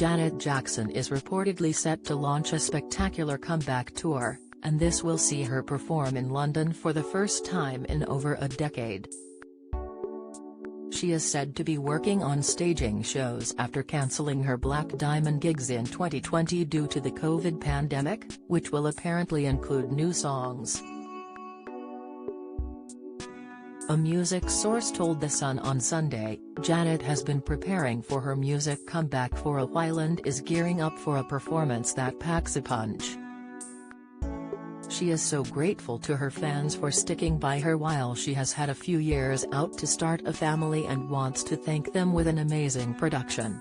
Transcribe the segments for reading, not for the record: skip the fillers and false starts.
Janet Jackson is reportedly set to launch a spectacular comeback tour, and this will see her perform in London for the first time in over a decade. She is said to be working on staging shows after cancelling her Black Diamond gigs in 2020 due to the COVID pandemic, which will apparently include new songs. A music source told The Sun on Sunday, Janet has been preparing for her music comeback for a while and is gearing up for a performance that packs a punch. She is so grateful to her fans for sticking by her while she has had a few years out to start a family and wants to thank them with an amazing production.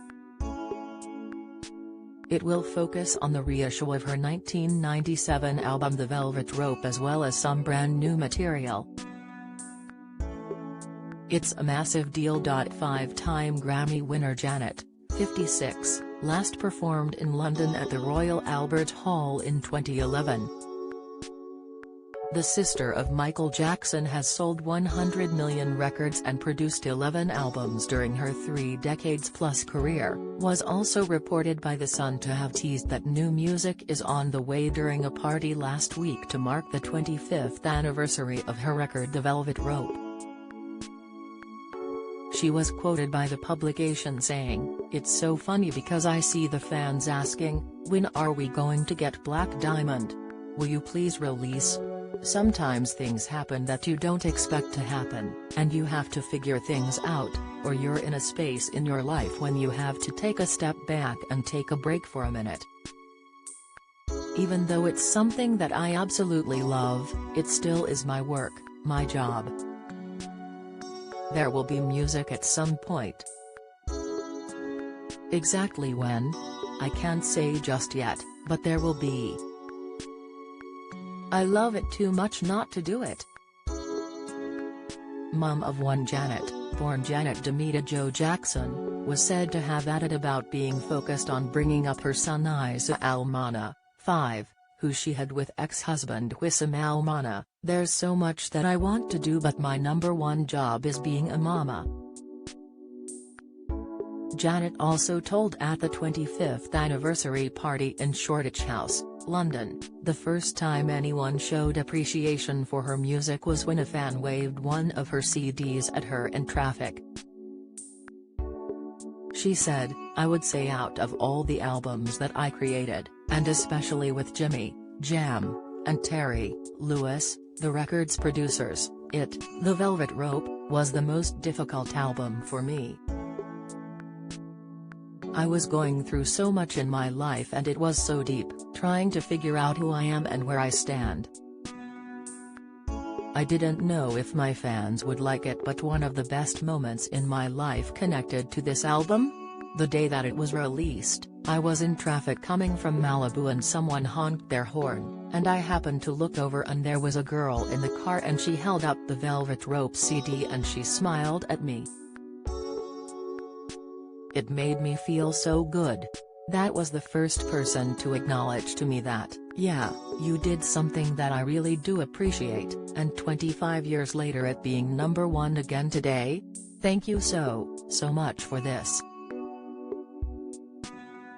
It will focus on the reissue of her 1997 album The Velvet Rope as well as some brand new material. It's a massive deal. Five-time Grammy winner Janet, 56, last performed in London at the Royal Albert Hall in 2011. The sister of Michael Jackson has sold 100 million records and produced 11 albums during her 3 decades-plus career, was also reported by The Sun to have teased that new music is on the way during a party last week to mark the 25th anniversary of her record The Velvet Rope. She was quoted by the publication saying, "It's so funny because I see the fans asking, when are we going to get Black Diamond? Will you please release? Sometimes things happen that you don't expect to happen, and you have to figure things out, or you're in a space in your life when you have to take a step back and take a break for a minute. Even though it's something that I absolutely love, it still is my work, my job. There will be music at some point. Exactly when? I can't say just yet, but there will be. I love it too much not to do it." Mum of one Janet, born Janet Demita Jo Jackson, was said to have added about being focused on bringing up her son Isa Al-Mana, 5, who she had with ex-husband Wissam Al-Mana. "There's so much that I want to do, but my number one job is being a mama." Janet also told at the 25th anniversary party in Shoreditch House, London, the first time anyone showed appreciation for her music was when a fan waved one of her CDs at her in traffic. She said, "I would say out of all the albums that I created, and especially with Jimmy, Jam, and Terry Lewis, the record's producers, The Velvet Rope, was the most difficult album for me. I was going through so much in my life and it was so deep, trying to figure out who I am and where I stand. I didn't know if my fans would like it, but one of the best moments in my life connected to this album? The day that it was released, I was in traffic coming from Malibu and someone honked their horn, and I happened to look over and there was a girl in the car and she held up the Velvet Rope CD and she smiled at me. It made me feel so good. That was the first person to acknowledge to me that, yeah, you did something that I really do appreciate, and 25 years later it being number one again today? Thank you so much for this.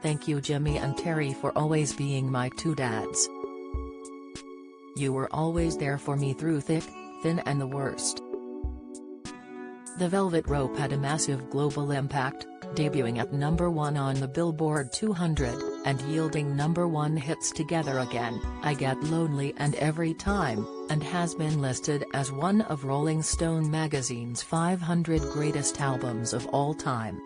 Thank you Jimmy and Terry for always being my two dads. You were always there for me through thick, thin and the worst." The Velvet Rope had a massive global impact, debuting at number 1 on the Billboard 200, and yielding number 1 hits Together Again, I Get Lonely and Every Time, and has been listed as one of Rolling Stone magazine's 500 greatest albums of all time.